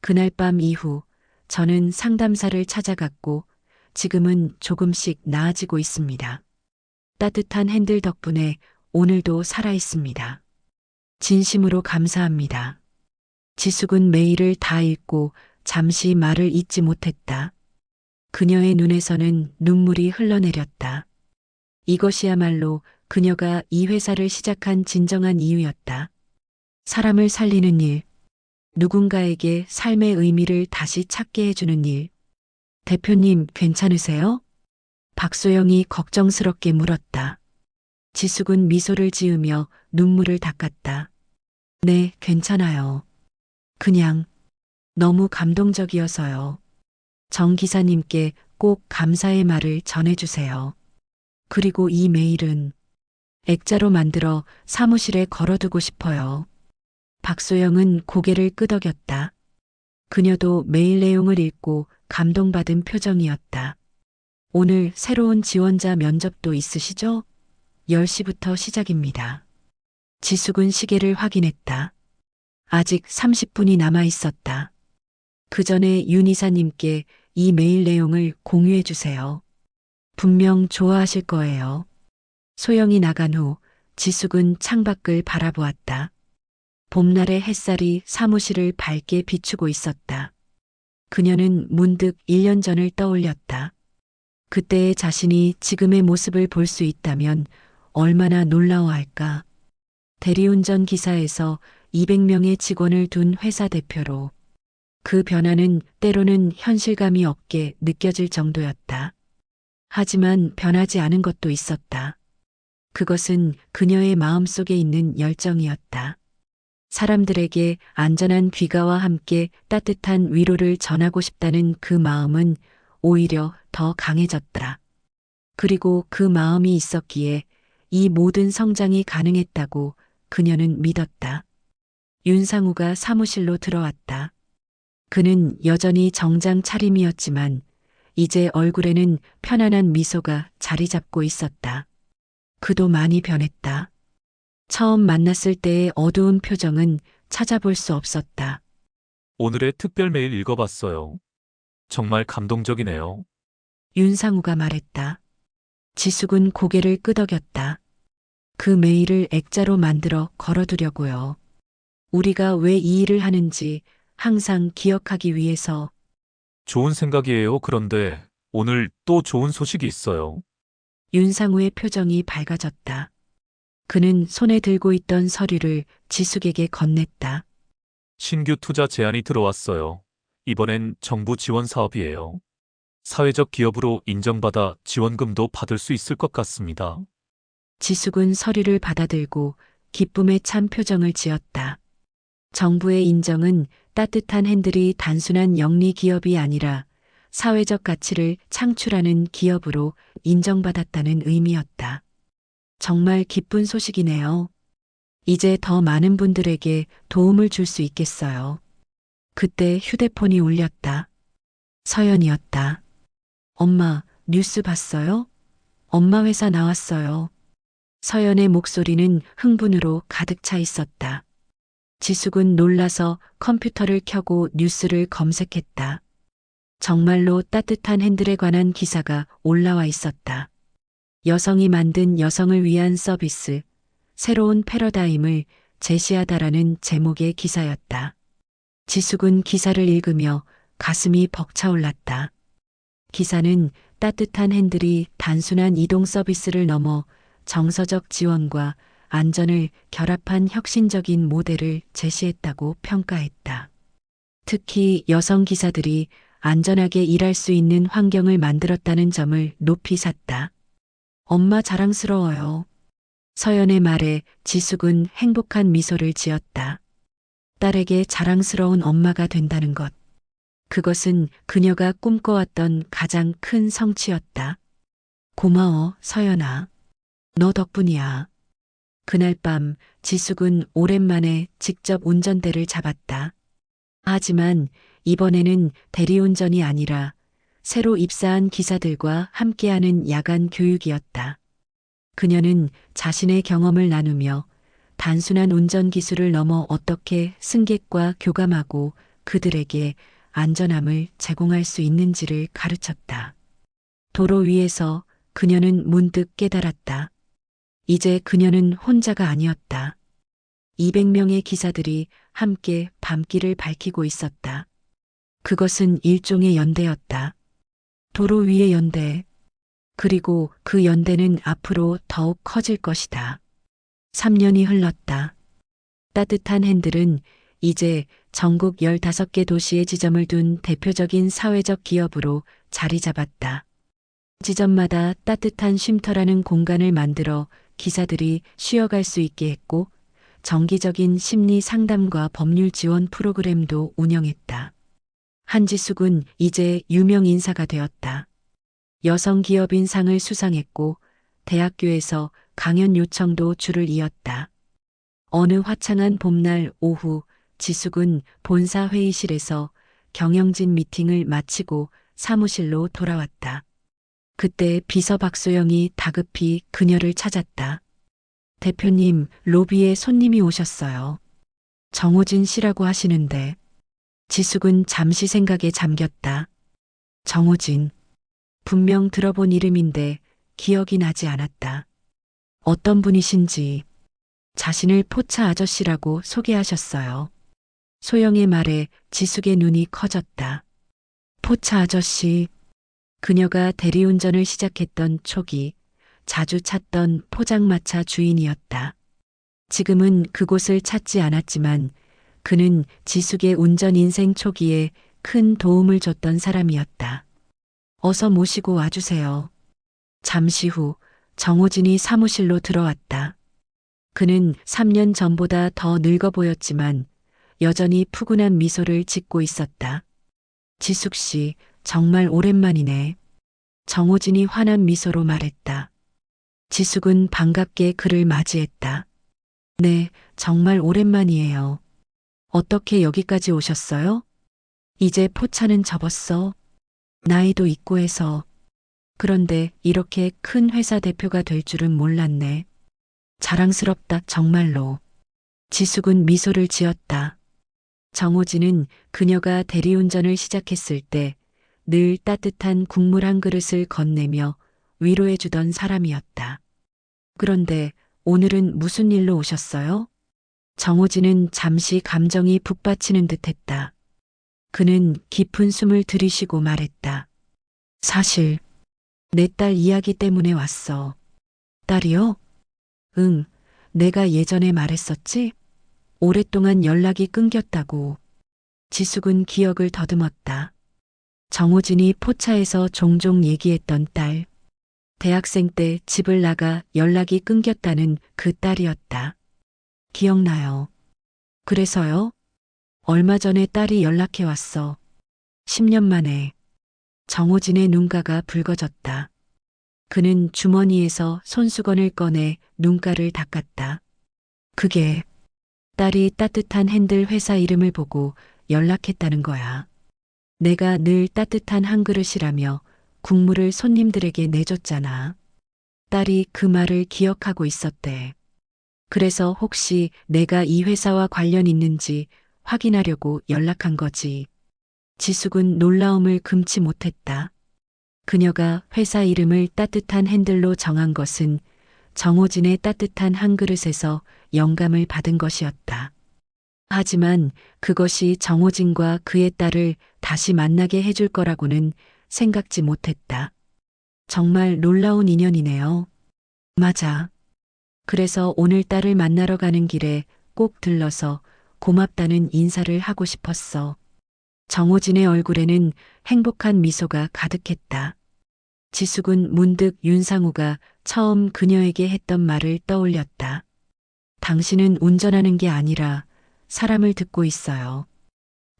그날 밤 이후 저는 상담사를 찾아갔고 지금은 조금씩 나아지고 있습니다. 따뜻한 핸들 덕분에 오늘도 살아 있습니다. 진심으로 감사합니다. 지숙은 메일을 다 읽고 잠시 말을 잇지 못했다. 그녀의 눈에서는 눈물이 흘러내렸다. 이것이야말로 그녀가 이 회사를 시작한 진정한 이유였다. 사람을 살리는 일, 누군가에게 삶의 의미를 다시 찾게 해주는 일. 대표님, 괜찮으세요? 박소영이 걱정스럽게 물었다. 지숙은 미소를 지으며 눈물을 닦았다. 네, 괜찮아요. 그냥 너무 감동적이어서요. 정 기사님께 꼭 감사의 말을 전해주세요. 그리고 이 메일은 액자로 만들어 사무실에 걸어두고 싶어요. 박소영은 고개를 끄덕였다. 그녀도 메일 내용을 읽고 감동받은 표정이었다. 오늘 새로운 지원자 면접도 있으시죠? 10시부터 시작입니다. 지숙은 시계를 확인했다. 아직 30분이 남아 있었다. 그 전에 윤 이사님께 이 메일 내용을 공유해 주세요. 분명 좋아하실 거예요. 소영이 나간 후 지숙은 창밖을 바라보았다. 봄날의 햇살이 사무실을 밝게 비추고 있었다. 그녀는 문득 1년 전을 떠올렸다. 그때의 자신이 지금의 모습을 볼 수 있다면 얼마나 놀라워할까. 대리운전 기사에서 200명의 직원을 둔 회사 대표로 그 변화는 때로는 현실감이 없게 느껴질 정도였다. 하지만 변하지 않은 것도 있었다. 그것은 그녀의 마음속에 있는 열정이었다. 사람들에게 안전한 귀가와 함께 따뜻한 위로를 전하고 싶다는 그 마음은 오히려 더 강해졌다. 그리고 그 마음이 있었기에 이 모든 성장이 가능했다고 그녀는 믿었다. 윤상우가 사무실로 들어왔다. 그는 여전히 정장 차림이었지만 이제 얼굴에는 편안한 미소가 자리 잡고 있었다. 그도 많이 변했다. 처음 만났을 때의 어두운 표정은 찾아볼 수 없었다. 오늘의 특별 메일 읽어봤어요. 정말 감동적이네요. 윤상우가 말했다. 지숙은 고개를 끄덕였다. 그 메일을 액자로 만들어 걸어두려고요. 우리가 왜 이 일을 하는지 항상 기억하기 위해서. 좋은 생각이에요. 그런데 오늘 또 좋은 소식이 있어요. 윤상우의 표정이 밝아졌다. 그는 손에 들고 있던 서류를 지숙에게 건넸다. 신규 투자 제안이 들어왔어요. 이번엔 정부 지원 사업이에요. 사회적 기업으로 인정받아 지원금도 받을 수 있을 것 같습니다. 지숙은 서류를 받아들고 기쁨에 찬 표정을 지었다. 정부의 인정은 따뜻한 핸들이 단순한 영리 기업이 아니라 사회적 가치를 창출하는 기업으로 인정받았다는 의미였다. 정말 기쁜 소식이네요. 이제 더 많은 분들에게 도움을 줄 수 있겠어요. 그때 휴대폰이 울렸다. 서연이었다. 엄마, 뉴스 봤어요? 엄마 회사 나왔어요. 서연의 목소리는 흥분으로 가득 차 있었다. 지숙은 놀라서 컴퓨터를 켜고 뉴스를 검색했다. 정말로 따뜻한 핸들에 관한 기사가 올라와 있었다. 여성이 만든 여성을 위한 서비스, 새로운 패러다임을 제시하다라는 제목의 기사였다. 지숙은 기사를 읽으며 가슴이 벅차올랐다. 기사는 따뜻한 핸들이 단순한 이동 서비스를 넘어 정서적 지원과 안전을 결합한 혁신적인 모델을 제시했다고 평가했다. 특히 여성 기사들이 안전하게 일할 수 있는 환경을 만들었다는 점을 높이 샀다. 엄마 자랑스러워요. 서연의 말에 지숙은 행복한 미소를 지었다. 딸에게 자랑스러운 엄마가 된다는 것. 그것은 그녀가 꿈꿔왔던 가장 큰 성취였다. 고마워, 서연아. 너 덕분이야. 그날 밤 지숙은 오랜만에 직접 운전대를 잡았다. 하지만 이번에는 대리운전이 아니라 새로 입사한 기사들과 함께하는 야간 교육이었다. 그녀는 자신의 경험을 나누며 단순한 운전 기술을 넘어 어떻게 승객과 교감하고 그들에게 안전함을 제공할 수 있는지를 가르쳤다. 도로 위에서 그녀는 문득 깨달았다. 이제 그녀는 혼자가 아니었다. 200명의 기사들이 함께 밤길을 밝히고 있었다. 그것은 일종의 연대였다. 도로 위의 연대. 그리고 그 연대는 앞으로 더욱 커질 것이다. 3년이 흘렀다. 따뜻한 핸들은 이제 전국 15개 도시에 지점을 둔 대표적인 사회적 기업으로 자리 잡았다. 지점마다 따뜻한 쉼터라는 공간을 만들어 기사들이 쉬어갈 수 있게 했고, 정기적인 심리 상담과 법률 지원 프로그램도 운영했다. 한지숙은 이제 유명 인사가 되었다. 여성 기업인 상을 수상했고, 대학교에서 강연 요청도 줄을 이었다. 어느 화창한 봄날 오후, 지숙은 본사 회의실에서 경영진 미팅을 마치고 사무실로 돌아왔다. 그때 비서 박소영이 다급히 그녀를 찾았다. 대표님, 로비에 손님이 오셨어요. 정호진 씨라고 하시는데. 지숙은 잠시 생각에 잠겼다. 정호진. 분명 들어본 이름인데 기억이 나지 않았다. 어떤 분이신지. 자신을 포차 아저씨라고 소개하셨어요. 소영의 말에 지숙의 눈이 커졌다. 포차 아저씨. 그녀가 대리운전을 시작했던 초기 자주 찾던 포장마차 주인이었다. 지금은 그곳을 찾지 않았지만 그는 지숙의 운전 인생 초기에 큰 도움을 줬던 사람이었다. 어서 모시고 와주세요. 잠시 후 정호진이 사무실로 들어왔다. 그는 3년 전보다 더 늙어 보였지만 여전히 푸근한 미소를 짓고 있었다. 지숙 씨, 정말 오랜만이네. 정호진이 환한 미소로 말했다. 지숙은 반갑게 그를 맞이했다. 네, 정말 오랜만이에요. 어떻게 여기까지 오셨어요? 이제 포차는 접었어. 나이도 있고 해서. 그런데 이렇게 큰 회사 대표가 될 줄은 몰랐네. 자랑스럽다, 정말로. 지숙은 미소를 지었다. 정호진은 그녀가 대리운전을 시작했을 때 늘 따뜻한 국물 한 그릇을 건네며 위로해주던 사람이었다. 그런데 오늘은 무슨 일로 오셨어요? 정호진은 잠시 감정이 북받치는 듯했다. 그는 깊은 숨을 들이쉬고 말했다. 사실 내 딸 이야기 때문에 왔어. 딸이요? 응, 내가 예전에 말했었지? 오랫동안 연락이 끊겼다고. 지숙은 기억을 더듬었다. 정호진이 포차에서 종종 얘기했던 딸. 대학생 때 집을 나가 연락이 끊겼다는 그 딸이었다. 기억나요. 그래서요? 얼마 전에 딸이 연락해 왔어. 10년 만에. 정호진의 눈가가 붉어졌다. 그는 주머니에서 손수건을 꺼내 눈가를 닦았다. 그게 딸이 따뜻한 핸들 회사 이름을 보고 연락했다는 거야. 내가 늘 따뜻한 한 그릇이라며 국물을 손님들에게 내줬잖아. 딸이 그 말을 기억하고 있었대. 그래서 혹시 내가 이 회사와 관련 있는지 확인하려고 연락한 거지. 지숙은 놀라움을 금치 못했다. 그녀가 회사 이름을 따뜻한 핸들로 정한 것은 정호진의 따뜻한 한 그릇에서 영감을 받은 것이었다. 하지만 그것이 정호진과 그의 딸을 다시 만나게 해줄 거라고는 생각지 못했다. 정말 놀라운 인연이네요. 맞아. 그래서 오늘 딸을 만나러 가는 길에 꼭 들러서 고맙다는 인사를 하고 싶었어. 정호진의 얼굴에는 행복한 미소가 가득했다. 지숙은 문득 윤상우가 처음 그녀에게 했던 말을 떠올렸다. 당신은 운전하는 게 아니라 사람을 듣고 있어요.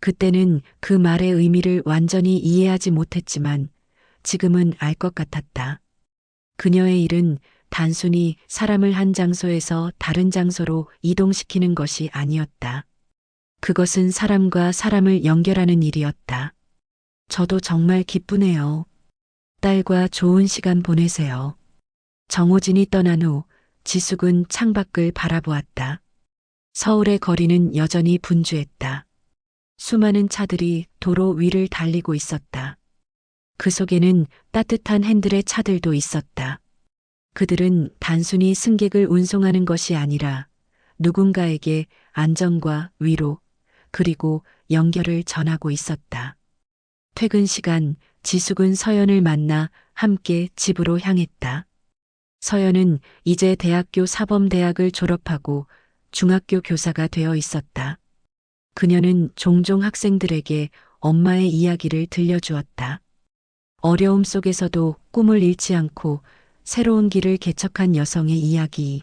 그때는 그 말의 의미를 완전히 이해하지 못했지만 지금은 알 것 같았다. 그녀의 일은 단순히 사람을 한 장소에서 다른 장소로 이동시키는 것이 아니었다. 그것은 사람과 사람을 연결하는 일이었다. 저도 정말 기쁘네요. 딸과 좋은 시간 보내세요. 정호진이 떠난 후 지숙은 창밖을 바라보았다. 서울의 거리는 여전히 분주했다. 수많은 차들이 도로 위를 달리고 있었다. 그 속에는 따뜻한 핸들의 차들도 있었다. 그들은 단순히 승객을 운송하는 것이 아니라 누군가에게 안정과 위로, 그리고 연결을 전하고 있었다. 퇴근 시간, 지숙은 서연을 만나 함께 집으로 향했다. 서연은 이제 대학교 사범대학을 졸업하고 중학교 교사가 되어 있었다. 그녀는 종종 학생들에게 엄마의 이야기를 들려주었다. 어려움 속에서도 꿈을 잃지 않고 새로운 길을 개척한 여성의 이야기.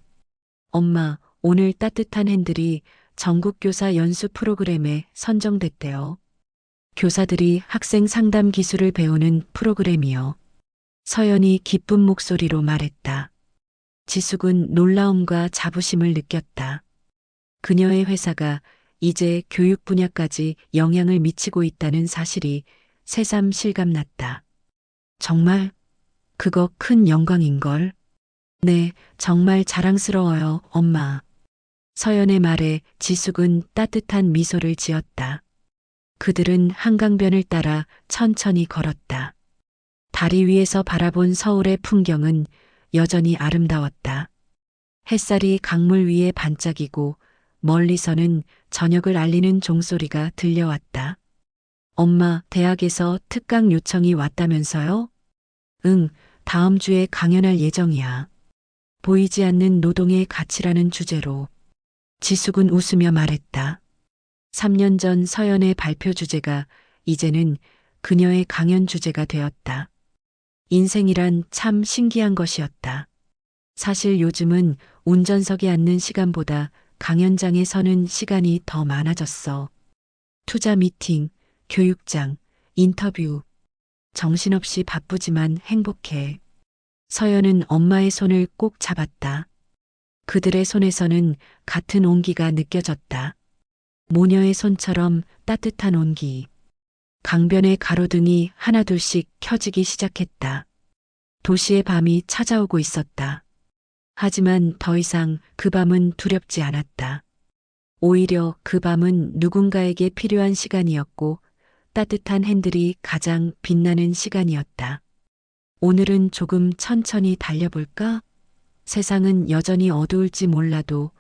엄마, 오늘 따뜻한 핸들이 전국교사 연수 프로그램에 선정됐대요. 교사들이 학생 상담 기술을 배우는 프로그램이요. 서연이 기쁜 목소리로 말했다. 지숙은 놀라움과 자부심을 느꼈다. 그녀의 회사가 이제 교육 분야까지 영향을 미치고 있다는 사실이 새삼 실감났다. 정말 그거 큰 영광인걸. 네, 정말 자랑스러워요, 엄마. 서연의 말에 지숙은 따뜻한 미소를 지었다. 그들은 한강변을 따라 천천히 걸었다. 다리 위에서 바라본 서울의 풍경은 여전히 아름다웠다. 햇살이 강물 위에 반짝이고 멀리서는 저녁을 알리는 종소리가 들려왔다. 엄마, 대학에서 특강 요청이 왔다면서요? 응, 다음 주에 강연할 예정이야. 보이지 않는 노동의 가치라는 주제로. 지숙은 웃으며 말했다. 3년 전 서연의 발표 주제가 이제는 그녀의 강연 주제가 되었다. 인생이란 참 신기한 것이었다. 사실 요즘은 운전석에 앉는 시간보다 강연장에 서는 시간이 더 많아졌어. 투자 미팅, 교육장, 인터뷰. 정신없이 바쁘지만 행복해. 서연은 엄마의 손을 꼭 잡았다. 그들의 손에서는 같은 온기가 느껴졌다. 모녀의 손처럼 따뜻한 온기. 강변의 가로등이 하나둘씩 켜지기 시작했다. 도시의 밤이 찾아오고 있었다. 하지만 더 이상 그 밤은 두렵지 않았다. 오히려 그 밤은 누군가에게 필요한 시간이었고 따뜻한 핸들이 가장 빛나는 시간이었다. 오늘은 조금 천천히 달려볼까? 세상은 여전히 어두울지 몰라도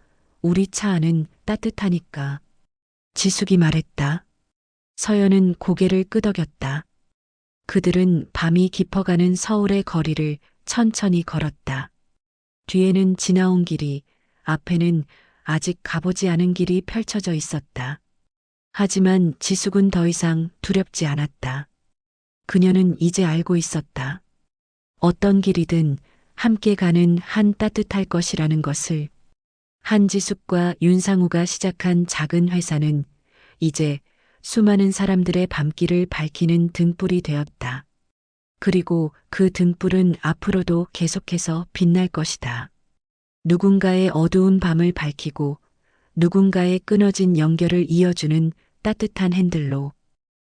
우리 차 안은 따뜻하니까. 지숙이 말했다. 서연은 고개를 끄덕였다. 그들은 밤이 깊어가는 서울의 거리를 천천히 걸었다. 뒤에는 지나온 길이, 앞에는 아직 가보지 않은 길이 펼쳐져 있었다. 하지만 지숙은 더 이상 두렵지 않았다. 그녀는 이제 알고 있었다. 어떤 길이든 함께 가는 한 따뜻할 것이라는 것을. 한지숙과 윤상우가 시작한 작은 회사는 이제 수많은 사람들의 밤길을 밝히는 등불이 되었다. 그리고 그 등불은 앞으로도 계속해서 빛날 것이다. 누군가의 어두운 밤을 밝히고 누군가의 끊어진 연결을 이어주는 따뜻한 핸들로.